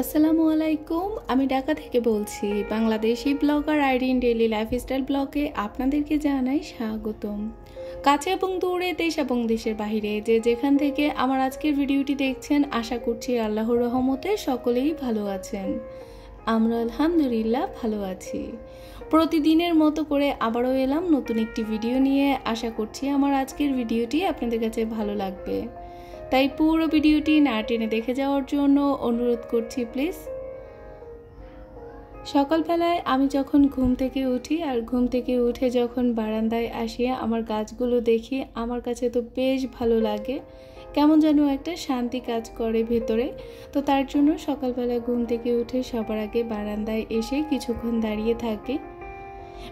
আসসালামু আলাইকুম। আমি ঢাকা থেকে বলছি। Bangladeshi blogger Irin daily lifestyle ব্লগে আপনাদেরকে জানাই স্বাগতম। কাছে এবং দূরে, দেশ এবং দেশের বাইরে যে যেখান থেকে আমার আজকের ভিডিওটি দেখছেন, আশা করছি আল্লাহর রহমতে সকলেই ভালো আছেন। আমরা আলহামদুলিল্লাহ ভালো আছি। প্রতিদিনের মতো করে আবারও এলাম নতুন একটি ভিডিও নিয়ে। আশা করছি আমার আজকের ভিডিওটি আপনাদের কাছে ভালো লাগবে, তাই পুরো ভিডিওটি না টেনে দেখে যাওয়ার জন্য অনুরোধ করছি প্লিজ। সকালবেলায় আমি যখন ঘুম থেকে উঠি আর ঘুম থেকে উঠে যখন বারান্দায় আসি, আমার গাছগুলো দেখি, আমার কাছে তো বেশ ভালো লাগে, কেমন যেন একটা শান্তি কাজ করে ভেতরে। তো তার জন্য সকালবেলা ঘুম থেকে উঠে সবার আগে বারান্দায় এসে কিছুক্ষণ দাঁড়িয়ে থাকি।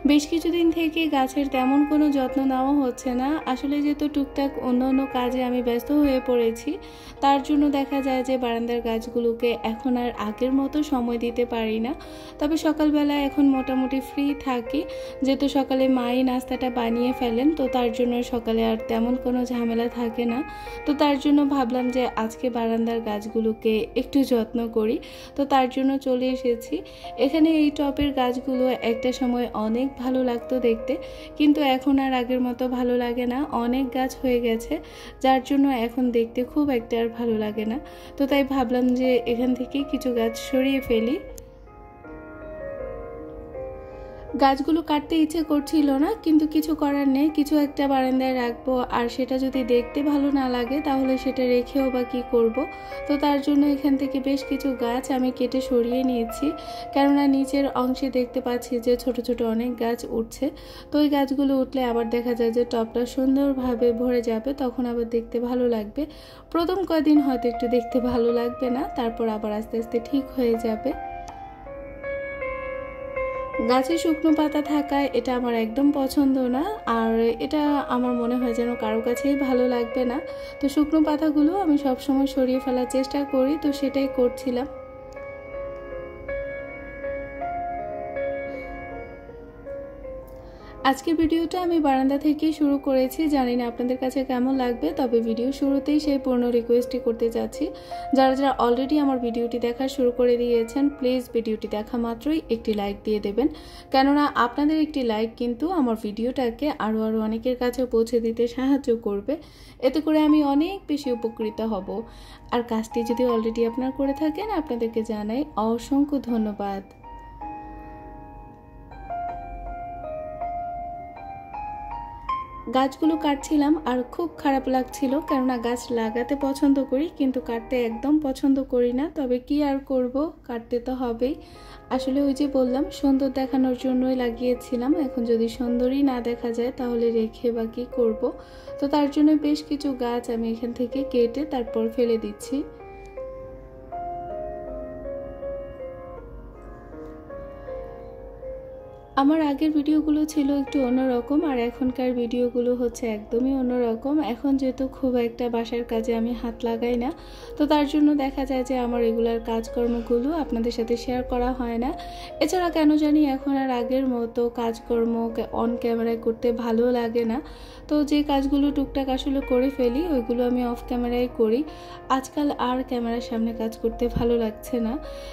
বেশ কিছুদিন থেকে গাছের তেমন কোনো যত্ন নেওয়া হচ্ছে না, আসলে যেহেতু টুকটাক অন্য কাজে আমি ব্যস্ত হয়ে পড়েছি, তার জন্য দেখা যায় যে বারান্দার গাছগুলোকে এখন আর আগের মতো সময় দিতে পারি না। তবে সকালবেলা এখন মোটামুটি ফ্রি থাকি, যেহেতু সকালে মাই নাস্তাটা বানিয়ে ফেলেন, তো তার জন্য সকালে আর তেমন কোনো ঝামেলা থাকে না। তো তার জন্য ভাবলাম যে আজকে বারান্দার গাছগুলোকে একটু যত্ন করি, তো তার জন্য চলে এসেছি এখানে। এই টবের গাছগুলো একটা সময় অনেক ভালো লাগতো দেখতে, কিন্তু এখন আর আগের মতো ভালো লাগে না, অনেক গাছ হয়ে গেছে, যার জন্য এখন দেখতে খুব একটা আর ভালো লাগে না। তো তাই ভাবলাম যে এখান থেকে কিছু গাছ সরিয়ে ফেলি। গাছগুলো কাটতে ইচ্ছে করছিল না, কিন্তু কিছু করার নেই, কিছু একটা বারান্দায় রাখবো, আর সেটা যদি দেখতে ভালো না লাগে তাহলে সেটা রেখেও বা কী করব। তো তার জন্য এখান থেকে বেশ কিছু গাছ আমি কেটে সরিয়ে নিয়েছি, কেননা নিচের অংশে দেখতে পাচ্ছি যে ছোট ছোট অনেক গাছ উঠছে। তো ওই গাছগুলো উঠলে আবার দেখা যায় যে টবটা সুন্দরভাবে ভরে যাবে, তখন আবার দেখতে ভালো লাগবে। প্রথম কয়েকদিন হয়তো একটু দেখতে ভালো লাগবে না, তারপর আবার আস্তে আস্তে ঠিক হয়ে যাবে। গাছে শুকনো পাতা থাকায় এটা আমার একদম পছন্দ না, আর এটা আমার মনে হয় যেন কারো কাছেই ভালো লাগবে না। তো শুকনো পাতাগুলো আমি সবসময় সরিয়ে ফেলার চেষ্টা করি, তো সেটাই করছিলাম। আজকের ভিডিওটা আমি বারান্দা থেকেই শুরু করেছি, জানি না আপনাদের কাছে কেমন লাগবে, তবে ভিডিও শুরুতেই সেই পূর্ণ রিকোয়েস্টই করতে চাচ্ছি, যারা অলরেডি আমার ভিডিওটি দেখা শুরু করে দিয়েছেন, প্লিজ ভিডিওটি দেখা মাত্রই একটি লাইক দিয়ে দেবেন, কেননা আপনাদের একটি লাইক কিন্তু আমার ভিডিওটাকে আরও অনেকের কাছে পৌঁছে দিতে সাহায্য করবে, এতে করে আমি অনেক বেশি উপকৃত হব। আর কাজটি যদি অলরেডি আপনারা করে থাকেন, আপনাদেরকে জানাই অসংখ্য ধন্যবাদ। গাছগুলো কাটছিলাম আর খুব খারাপ লাগছিল, কেননা গাছ লাগাতে পছন্দ করি কিন্তু কাটতে একদম পছন্দ করি না, তবে কি আর করব, কাটতে তো হবেই। আসলে ওই যে বললাম, সুন্দর দেখানোর জন্যই লাগিয়েছিলাম, এখন যদি সুন্দরই না দেখা যায় তাহলে রেখে বা কী করব। তো তার জন্য বেশ কিছু গাছ আমি এখান থেকে কেটে তারপর ফেলে দিচ্ছি। আমার আগের ভিডিওগুলো ছিল একটু অন্যরকম, আর এখনকার ভিডিওগুলো হচ্ছে একদমই অন্যরকম। এখন যেহেতু খুব একটা বাসার কাজে আমি হাত লাগাই না, তো তার জন্য দেখা যায় যে আমার রেগুলার কাজকর্মগুলো আপনাদের সাথে শেয়ার করা হয় না। এছাড়া কেন জানি এখন আর আগের মতো কাজকর্ম অন ক্যামেরায় করতে ভালো লাগে না, তো যে কাজগুলো টুকটাক আসলে করে ফেলি ওইগুলো আমি অফ ক্যামেরায় করি। আজকাল আর ক্যামেরার সামনে কাজ করতে ভালো লাগছে না,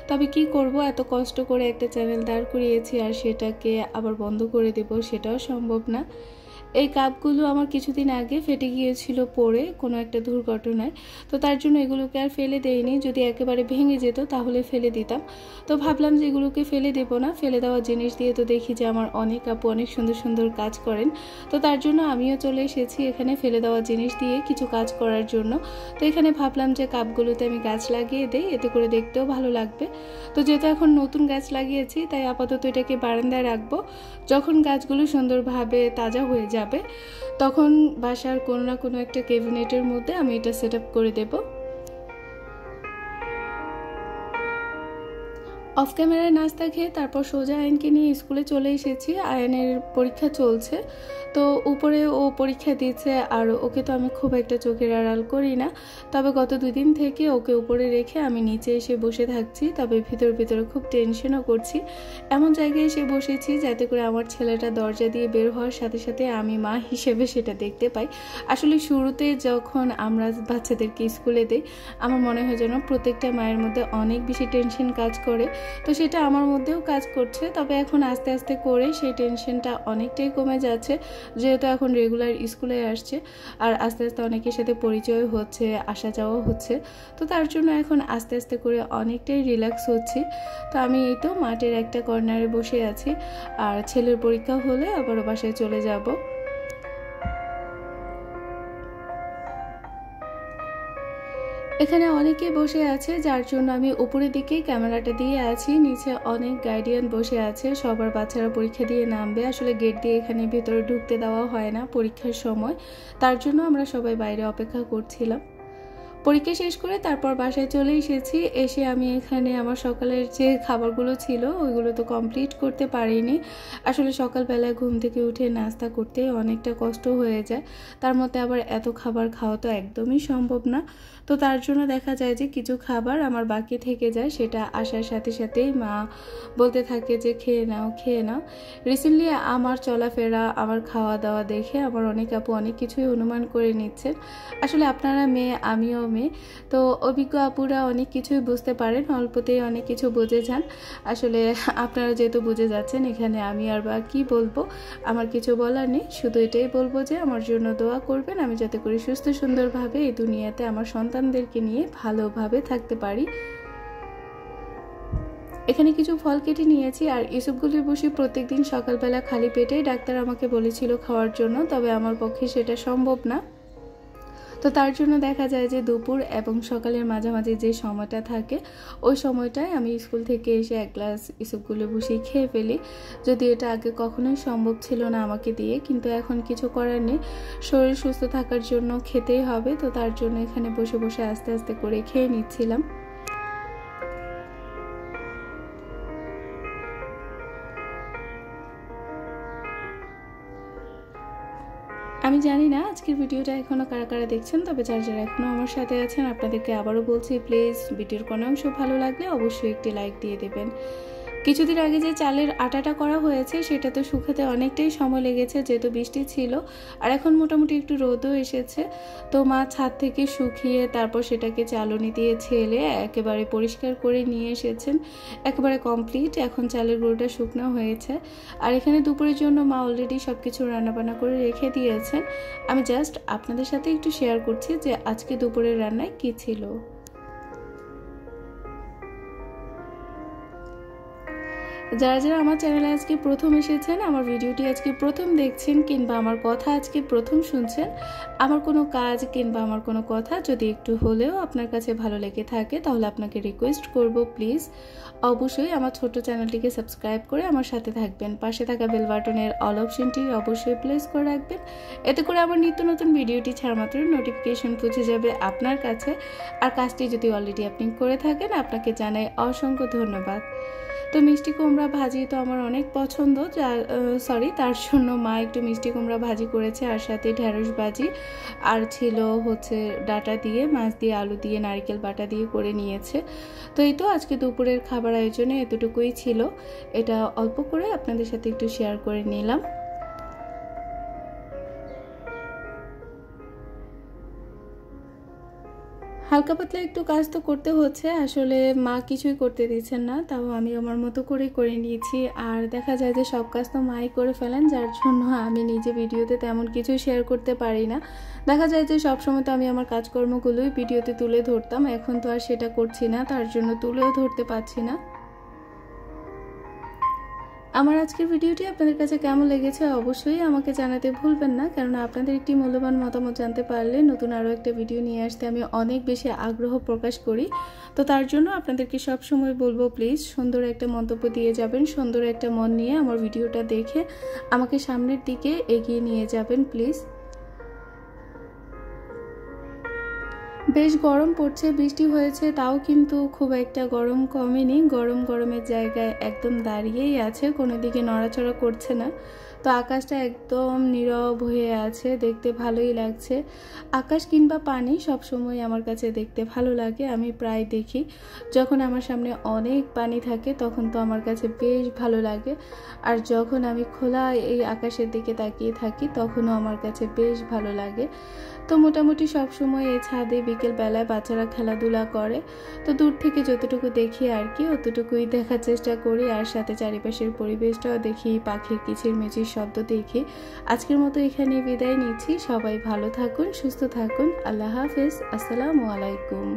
তবে কি করব, এত কষ্ট করে একটা চ্যানেল দাঁড় করিয়েছি আর সেটাকে আবার বন্ধ করে দেব সেটাও সম্ভব না। এই কাপগুলো আমার কিছুদিন আগে ফেটে গিয়েছিল পড়ে কোনো একটা দুর্ঘটনায়, তো তার জন্য এগুলোকে আর ফেলে দেইনি, যদি একেবারে ভেঙে যেত তাহলে ফেলে দিতাম। তো ভাবলাম যে এগুলোকে ফেলে দেবো না, ফেলে দেওয়া জিনিস দিয়ে তো দেখি যে আমার অনেক আপু অনেক সুন্দর সুন্দর কাজ করেন, তো তার জন্য আমিও চলে এসেছি এখানে ফেলে দেওয়া জিনিস দিয়ে কিছু কাজ করার জন্য। তো এখানে ভাবলাম যে কাপগুলোতে আমি গাছ লাগিয়ে দেই, এতে করে দেখতেও ভালো লাগবে। তো যেহেতু এখন নতুন গাছ লাগিয়েছি, তাই আপাতত এটাকে বারান্দায় রাখবো, যখন গাছগুলো সুন্দরভাবে তাজা হয়ে যাবে তখন বাসার কোনো না কোনো একটা ক্যাবিনেটের মধ্যে আমি এটা সেট আপ করে দেব। অফ ক্যামেরায় নাস্তা খেয়ে তারপর সোজা আয়নকে নিয়ে স্কুলে চলে এসেছি। আয়নের পরীক্ষা চলছে, তো উপরে ও পরীক্ষা দিচ্ছে আর ওকে তো আমি খুব একটা চোখের আড়াল করি না। তবে গত 2 দিন থেকে ওকে উপরে রেখে আমি নিচে এসে বসে থাকছি, তবে ভিতরে খুব টেনশনও করছি। এমন জায়গায় এসে বসেছি যাতে করে আমার ছেলেটা দরজা দিয়ে বের হওয়ার সাথে সাথে আমি মা হিসেবে সেটা দেখতে পাই। আসলে শুরুতে যখন আমরা বাচ্চাদেরকে স্কুলে দেই আমার মনে হয় যেন প্রত্যেকটা মায়ের মধ্যে অনেক বেশি টেনশন কাজ করে, তো সেটা আমার মধ্যেও কাজ করছে। তবে এখন আস্তে আস্তে করে সেই টেনশনটা অনেকটাই কমে যাচ্ছে, যেহেতু এখন রেগুলার স্কুলে আসছে আর আস্তে আস্তে অনেকের সাথে পরিচয় হচ্ছে, আসা যাওয়া হচ্ছে, তো তার জন্য এখন আস্তে আস্তে করে অনেকটাই রিল্যাক্স হচ্ছি। তো আমি এই তো মাঠের একটা কর্নারে বসে আছি, আর ছেলের পরীক্ষা হলে আবারও বাসায় চলে যাব। এখানে অনেকে বসে আছে, যার জন্য আমি উপরের দিকে ক্যামেরাটা দিয়ে আছি। নিচে অনেক গার্ডিয়ান বসে আছে, সবার বাচ্চারা পরীক্ষা দিয়ে নামবে। আসলে গেট দিয়ে এখানে ভেতরে ঢুকতে দেওয়া হয় না পরীক্ষার সময়, তার জন্য আমরা সবাই বাইরে অপেক্ষা করছিলাম। পরীক্ষা শেষ করে তারপর বাসায় চলে এসেছি। এসে আমি এখানে আমার সকালের যে খাবারগুলো ছিল ওইগুলো তো কমপ্লিট করতে পারিনি। আসলে সকালবেলায় ঘুম থেকে উঠে নাস্তা করতে অনেকটা কষ্ট হয়ে যায়, তার মধ্যে আবার এত খাবার খাওয়া তো একদমই সম্ভব না। তো তার জন্য দেখা যায় যে কিছু খাবার আমার বাকি থেকে যায়, সেটা আসার সাথে সাথেই মা বলতে থাকে যে খেয়ে নাও খেয়ে নাও। রিসেন্টলি আমার চলাফেরা, আমার খাওয়া দাওয়া দেখে আমার অনেক আপু অনেক কিছুই অনুমান করে নিচ্ছেন। আসলে আপনারা মেয়ে, আমিও মেয়ে, তো অভিজ্ঞ আপুরা অনেক কিছুই বুঝতে পারেন, অল্পতেই অনেক কিছু বুঝে যান। আসলে আপনারা যেহেতু বুঝে যাচ্ছেন, এখানে আমি আর বা কি বলবো, আমার কিছু বলার নেই। শুধু এটাই বলবো যে আমার জন্য দোয়া করবেন, আমি যাতে করে সুস্থ সুন্দরভাবে এই দুনিয়াতে আমার সন্তানদেরকে নিয়ে ভালোভাবে থাকতে পারি। এখানে কিছু ফল কেটে নিয়েছি, আর ইসবগুলির বসি প্রত্যেকদিন সকালবেলা খালি পেটেই ডাক্তার আমাকে বলেছিল খাওয়ার জন্য, তবে আমার পক্ষে সেটা সম্ভব না। তো তার জন্য দেখা যায় যে দুপুর এবং সকালের মাঝামাঝি যে সময়টা থাকে ওই সময়টায় আমি স্কুল থেকে এসে 1 গ্লাস ইসবগুলো বসি খেয়ে ফেলি। যদি এটা আগে কখনোই সম্ভব ছিল না আমাকে দিয়ে, কিন্তু এখন কিছু করার নেই, শরীর সুস্থ থাকার জন্য খেতেই হবে। তো তার জন্য এখানে বসে বসে আস্তে আস্তে করে খেয়ে নিচ্ছিলাম। আমি জানি না আজকের ভিডিওটা এখনও কারা কারা দেখছেন, তবে যারা যারা এখনও আমার সাথে আছেন আপনাদেরকে আবারও বলছি, প্লিজ ভিডিওর কোনো অংশ ভালো লাগলে অবশ্যই একটি লাইক দিয়ে দেবেন। কিছুদিন আগে যে চালের আটাটা করা হয়েছে সেটা তো শুকাতে অনেকটাই সময় লেগেছে, যেহেতু বৃষ্টি ছিল, আর এখন মোটামুটি একটু রোদও এসেছে। তো মা ছাদ থেকে শুকিয়ে তারপর সেটাকে চালনি দিয়ে ছেলে একেবারে পরিষ্কার করে নিয়ে এসেছেন, একেবারে কমপ্লিট। এখন চালের গুঁড়োটা শুকনো হয়েছে, আর এখানে দুপুরের জন্য মা অলরেডি সব কিছু রান্নাবান্না করে রেখে দিয়েছেন। আমি জাস্ট আপনাদের সাথে একটু শেয়ার করছি যে আজকে দুপুরের রান্নায় কী ছিল। যারা যারা আমার চ্যানেলে আজকে প্রথম এসেছেন, আমার ভিডিওটি আজকে প্রথম দেখছেন, কিংবা আমার কথা আজকে প্রথম শুনছেন, আমার কোনো কাজ কিংবা আমার কোনো কথা যদি একটু হলেও আপনার কাছে ভালো লেগে থাকে, তাহলে আপনাকে রিকোয়েস্ট করব প্লিজ অবশ্যই আমার ছোট চ্যানেলটিকে সাবস্ক্রাইব করে আমার সাথে থাকবেন। পাশে থাকা বেল বাটনের অল অপশনটি অবশ্যই প্রেস করে রাখবেন, এতে করে আমার নিত্য নতুন ভিডিওটি ছাড়া মাত্র নোটিফিকেশন পৌঁছে যাবে আপনার কাছে। আর কাজটি যদি অলরেডি আপনি করে থাকেন, আপনাকে জানাই অসংখ্য ধন্যবাদ। তো মিষ্টি কুমড়া ভাজি তো আমার অনেক পছন্দ, তার জন্য মা একটু মিষ্টি কুমড়া ভাজি করেছে, আর সাথে ঢেঁড়স ভাজি, আর ছিল হচ্ছে ডাটা দিয়ে, মাছ দিয়ে, আলু দিয়ে, নারকেল বাটা দিয়ে করে নিয়েছে। তো এই তো আজকে দুপুরের খাবার আয়োজনে এতটুকুই ছিল, এটা অল্প করে আপনাদের সাথে একটু শেয়ার করে নিলাম। হালকা পাতলা একটু কাজ তো করতে হচ্ছে, আসলে মা কিছুই করতে দিচ্ছেন না, তাও আমি আমার মতো করে নিয়েছি। আর দেখা যায় যে সব কাজ তো মাই করে ফেলেন, যার জন্য আমি নিজে ভিডিওতে তেমন কিছু শেয়ার করতে পারি না। দেখা যায় যে সবসময় তো আমি আমার কাজকর্মগুলোই ভিডিওতে তুলে ধরতাম, এখন তো আর সেটা করছি না, তার জন্য তুলেও ধরতে পারছি না। আমার আজকের ভিডিওটি আপনাদের কাছে কেমন লেগেছে অবশ্যই আমাকে জানাতে ভুলবেন না, কারণ আপনাদের একটি মূল্যবান মতামত জানতে পারলে নতুন আরও একটা ভিডিও নিয়ে আসতে আমি অনেক বেশি আগ্রহ প্রকাশ করি। তো তার জন্য আপনাদেরকে সব সময় বলবো, প্লিজ সুন্দর একটা মন্তব্য দিয়ে যাবেন, সুন্দর একটা মন নিয়ে আমার ভিডিওটা দেখে আমাকে সামনের দিকে এগিয়ে নিয়ে যাবেন প্লিজ। বেশ গরম পড়ছে, বৃষ্টি হয়েছে, তাও কিন্তু খুব একটা গরম কমেনি। গরমের জায়গায় একদম দাঁড়িয়েই আছে, কোনো দিকে নড়াচড়া করছে না। তো আকাশটা একদম নীরব হয়ে আছে, দেখতে ভালোই লাগছে। আকাশ কিংবা পানি সবসময় আমার কাছে দেখতে ভালো লাগে। আমি প্রায় দেখি যখন আমার সামনে অনেক পানি থাকে তখন তো আমার কাছে বেশ ভালো লাগে, আর যখন আমি খোলা এই আকাশের দিকে তাকিয়ে থাকি তখনও আমার কাছে বেশ ভালো লাগে। তো মোটামুটি সবসময় এই ছাদে বিকেলবেলায় বাচ্চারা খেলাধুলা করে, তো দূর থেকে যতটুকু দেখি আর কি অতটুকুই দেখার চেষ্টা করি, আর সাথে চারিপাশের পরিবেশটাও দেখি, পাখির কিচিরমিচির শব্দ দেখি। আজকের মতো এখানে বিদায় নিচ্ছি। সবাই ভালো থাকুন, সুস্থ থাকুন। আল্লাহ হাফেজ। আসসালামু আলাইকুম।